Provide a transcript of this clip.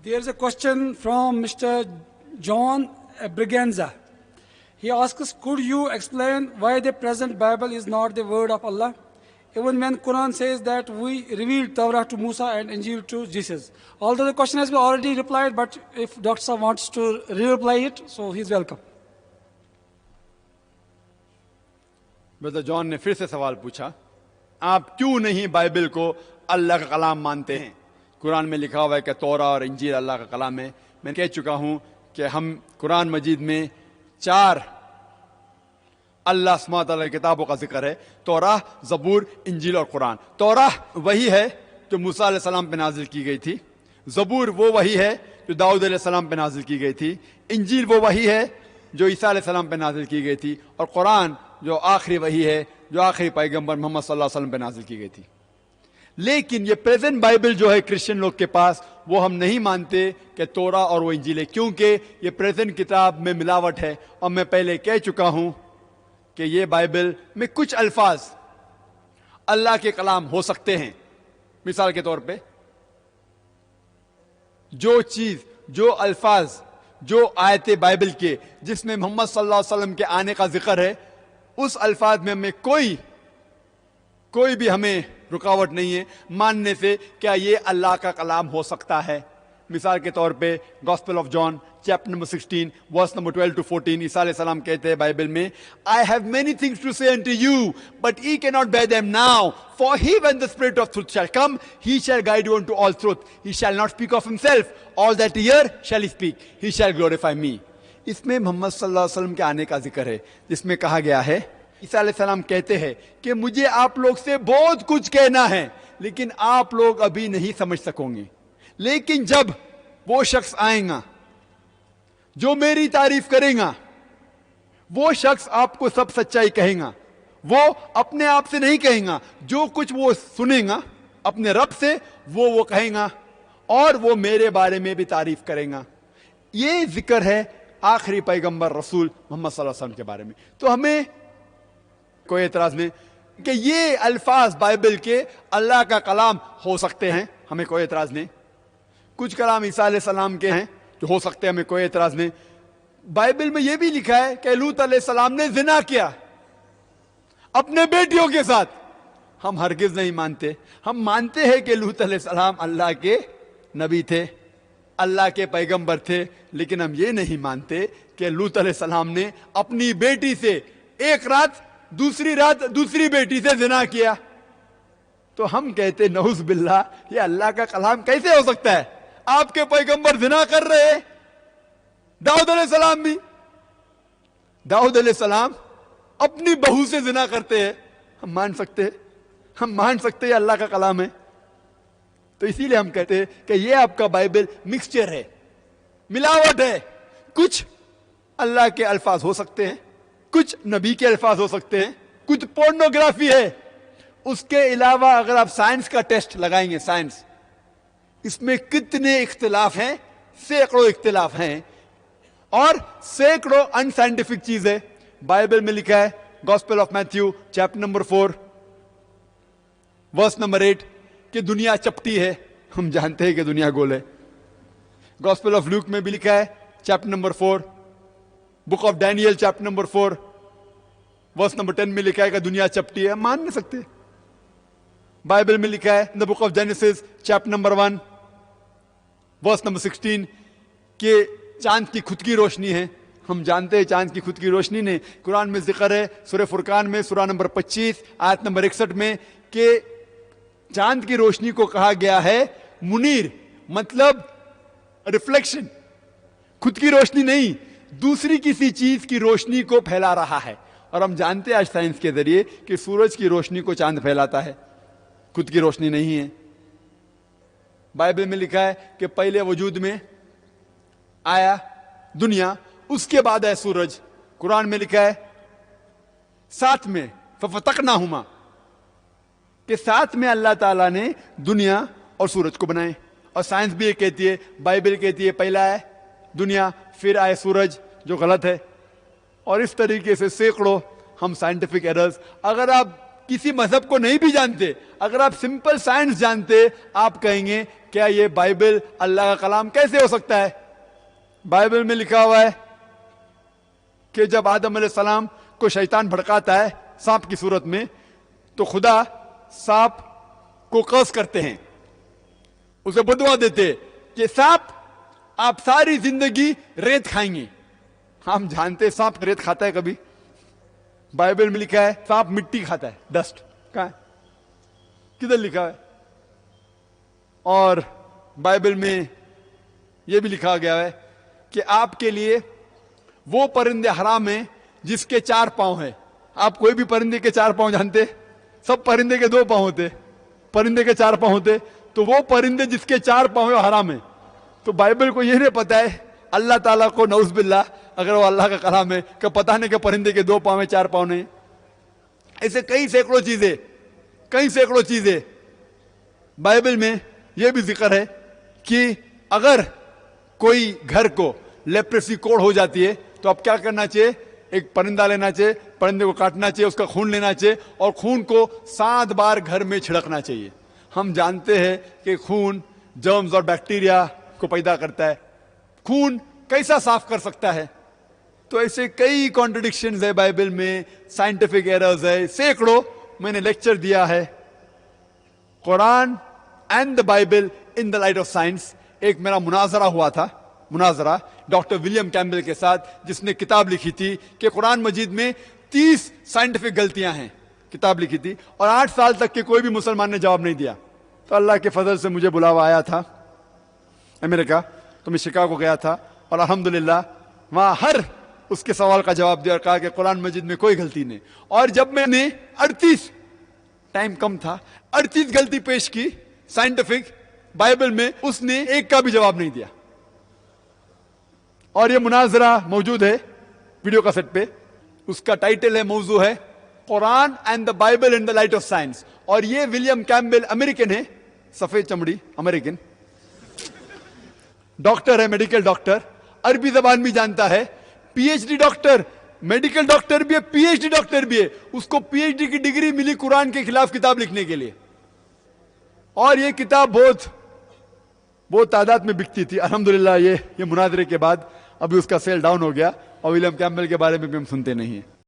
There's a question from Mr. John Briganza. He asks, could you explain why the present Bible is not the word of Allah? Even when Quran says that we revealed Torah to Musa and Injil to Jesus. Although the question has been already replied, but if Dr. Sahab wants to re-reply it, so he's welcome. Brother John ने फिर से सवाल पूछा, आप क्यों नहीं Bible को अल्लाह का कलाम मानते हैं? कुरान में लिखा हुआ है कि तौरा और इंजील अल्लाह का कलाम है। मैं कह चुका हूं कि हम कुरान मजीद में 4 अल्लाह सुब्हानहू व तआला की किताबों का जिक्र है, तौरा, ज़बूर, इंजील और कुरान। तौरा वही है जो मूसा अलैहिस्सलाम पे नाजिल की गई थी, ज़बूर वो वही है जो दाऊद अलैहिस्सलाम पे नाजिल की गई थी, इंजील वो वही है जो ईसा अलैहिस्सलाम पे नाजिल की गई थी, और कुरान जो आखिरी वही है जो आखिरी पैगंबर मोहम्मद सल्लल्लाहु अलैहि वसल्लम पे नाजिल की गई थी। लेकिन ये प्रेजेंट बाइबल जो है क्रिश्चियन लोग के पास, वो हम नहीं मानते कि तौरा और वो इंजील है, क्योंकि ये प्रेजेंट किताब में मिलावट है। और मैं पहले कह चुका हूं कि ये बाइबल में कुछ अल्फाज अल्लाह के कलाम हो सकते हैं। मिसाल के तौर पे जो चीज, जो अल्फाज, जो आयते बाइबल के जिसमें मोहम्मद सल्लल्लाहु अलैहि वसल्लम के आने का जिक्र है, उस अल्फाज में हमें कोई भी हमें रुकावट नहीं है मानने से क्या ये अल्लाह का कलाम हो सकता है। मिसाल के तौर पे Gospel of John chapter number 16 verse number 12 to 14, ईसा अलैहिस्सलाम कहते हैं बाइबल में, I have many things to say unto you, but ye cannot bear them now. For he, when the Spirit of truth shall come, he shall guide you into all truth. He shall not speak of himself. All that he hear shall he speak. He shall glorify me. इसमें मोहम्मद सल्लल्लाहु अलैहि वसल्लम के आने का जिक्र है, जिसमें कहा गया है, ईसा अलैहिस्सलाम कहते हैं कि मुझे आप लोग से बहुत कुछ कहना है, लेकिन आप लोग अभी नहीं समझ सकोगे। लेकिन जब वो शख्स आएगा जो मेरी तारीफ करेगा, वो शख्स आपको सब सच्चाई कहेगा। वो अपने आप से नहीं कहेगा, जो कुछ वो सुनेगा अपने रब से वो कहेगा, और वो मेरे बारे में भी तारीफ करेगा। ये जिक्र है आखिरी पैगंबर रसूल मोहम्मद सल्लल्लाहु अलैहि वसल्लम के बारे में। तो हमें कोई एतराज नहीं कि ये अल्फाज बाइबल के अल्लाह का कलाम हो सकते हैं, हमें कोई एतराज नहीं। कुछ कलाम ईसा अलैहिस्सलाम के हैं जो हो सकते हैं, हमें कोई एतराज नहीं। बाइबल में यह भी लिखा है कि लूत अलैहिस्सलाम ने जिना किया अपने बेटियों के साथ। हम हरगिज नहीं मानते। हम मानते हैं कि लूत अलैहिस्सलाम अल्लाह के नबी थे, अल्लाह के पैगंबर थे, लेकिन हम ये नहीं मानते कि लूत अलैहिस्सलाम ने अपनी बेटी से एक रात दूसरी बेटी से जिना किया। तो हम कहते नऊज़ बिल्लाह, ये अल्लाह का कलाम कैसे हो सकता है? आपके पैगंबर जिना कर रहे हैं, दाऊद अलैहिस्सलाम भी। दाऊद अलैहिस्सलाम अपनी बहू से जिना करते हैं, हम मान सकते हैं अल्लाह का कलाम है। तो इसीलिए हम कहते हैं कि ये आपका बाइबल मिक्सचर है, मिलावट है। कुछ अल्लाह के अल्फाज हो सकते हैं, कुछ नबी के अल्फाज हो सकते हैं, कुछ पोर्नोग्राफी है। उसके अलावा अगर आप साइंस का टेस्ट लगाएंगे, साइंस, इसमें कितने इख्तिलाफ हैं, सैकड़ों इख्तिलाफ हैं, और सैकड़ों अनसाइंटिफिक चीजें बाइबल में लिखा है। Gospel of Matthew chapter number 4 verse number 8 कि दुनिया चपटी है। हम जानते हैं कि दुनिया गोल है। गॉस्पेल ऑफ लूक में भी लिखा है chapter number 4, Book of Daniel chapter number 4 verse number 10 में लिखा है कि दुनिया चपटी है। हम मान नहीं सकते। बाइबल में लिखा है in the Book of Genesis chapter number 1 verse number 16 कि चांद की खुद की रोशनी है। हम जानते हैं चांद की खुद की रोशनी ने कुरान में जिक्र है, सूरह फुरकान में सूरह नंबर 25 आयत नंबर 61 में कि चांद की रोशनी को कहा गया है मुनीर, मतलब रिफ्लेक्शन, खुद की रोशनी नहीं, दूसरी किसी चीज की रोशनी को फैला रहा है। और हम जानते हैं आज साइंस के जरिए कि सूरज की रोशनी को चांद फैलाता है, खुद की रोशनी नहीं है। बाइबल में लिखा है कि पहले वजूद में आया दुनिया, उसके बाद है सूरज। कुरान में लिखा है साथ में फफतकनाहुमा, कि साथ में अल्लाह ताला ने दुनिया और सूरज को बनाए। और साइंस भी ये कहती है, बाइबल कहती है पहला है दुनिया फिर आए सूरज, जो गलत है। और इस तरीके से सैकड़ों हम साइंटिफिक एरर्स। अगर आप किसी मजहब को नहीं भी जानते, अगर आप सिंपल साइंस जानते, आप कहेंगे کیا یہ بائبل اللہ کا کلام کیسے ہو سکتا ہے؟ بائبل میں لکھا ہوا ہے کہ جب آدم علیہ السلام کو شیطان بھڑکاتا ہے سانپ کی صورت میں، تو خدا سانپ کو قرض کرتے ہیں، اسے بدعا دیتے کہ سانپ آپ ساری زندگی ریت کھائیں گے۔ ہم جانتے ہیں سانپ ریت کھاتا ہے کبھی؟ بائبل میں لکھا ہے سانپ مٹی کھاتا ہے، ڈسٹ۔ کہاں ہے؟ کدھر لکھا ہے؟ اور بائبل میں یہ بھی لکھا گیا ہے کہ آپ کے لیے وہ پرندے حرام ہیں جس کے 4 پاؤں ہیں۔ آپ کوئی بھی پرندے کے 4 پاؤں جانتے؟ سب پرندے کے 2 پاؤں ہوتے، پرندے کے 4 پاؤں ہوتے، تو وہ پرندے جس کے 4 پاؤں ہیں حرام ہیں۔ تو بائبل کو یہ نہیں پتا ہے، اللہ تعالیٰ کو نعوذ باللہ اگر وہ اللہ کا کلام ہے، کہ پتہ نہیں کہ پرندے کے 2 پاؤں ہیں 4 پاؤں نہیں۔ ایسے کئی سینکڑوں چیزیں بائبل میں یہ بھی ذکر ہے کہ اگر کوئی گھر کو لیپریسی کوڑ ہو جاتی ہے تو اب کیا کرنا چاہیے؟ ایک پرندہ لینا چاہیے، پرندے کو کاٹنا چاہیے، اس کا خون لینا چاہیے اور خون کو 7 بار گھر میں چھڑکنا چاہیے۔ ہم جانتے ہیں کہ خون جرمز اور بیکٹیریا کو پیدا کرتا ہے، خون کیسا صاف کر سکتا ہے؟ تو ایسے کئی کانٹرڈکشنز ہے بائبل میں، سائنٹیفک ایررز ہے سینکڑوں۔ میں نے لیکچر دیا ہے Quran and the Bible in the light of science. ایک میرا مناظرہ ہوا تھا، ڈاکٹر ولیم کیمبل کے ساتھ، جس نے کتاب لکھی تھی کہ قرآن مجید میں 30 سائنٹیفک غلطیاں ہیں، کتاب لکھی تھی، اور 8 سال تک کے کوئی بھی مسلمان نے جواب نہیں دیا۔ تو اللہ کے فضل سے مجھے بلاوا آیا تھا امریکہ، تو میں شکاگو گیا تھا اور الحمدللہ وہاں ہر اس کے سوال کا جواب دیا اور کہا کہ قرآن مجید میں کوئی غلطی نہیں۔ اور جب میں نے 38 ٹائم کم تھا 38 غلطی پیش کی سائنٹیفک بائبل میں، اس نے ایک کا بھی جواب نہیں دیا۔ اور یہ مناظرہ موجود ہے ویڈیو کیسٹ پہ، اس کا ٹائٹل ہے، موضوع ہے Quran and the Bible in the light of science. اور یہ ولیم کیمبل امریکن ہے، سفید چمڑی امریکن، ڈاکٹر ہے، میڈیکل ڈاکٹر، عربی زبان بھی جانتا ہے، P H D doctor, medical doctor بھی ہے، پی ایچ ڈی ڈاکٹر بھی ہے۔ اس کو پی ایچ ڈی کی ڈگری ملی قرآن کے خلاف کتاب لکھنے کے لیے، اور یہ کتاب بہت تعداد میں بکتی تھی۔ الحمدللہ یہ مناظرے کے بعد ابھی اس کا سیل ڈاؤن ہو گیا، اور ولیم کیمبل کے بارے میں بھی ہم سنتے نہیں ہیں۔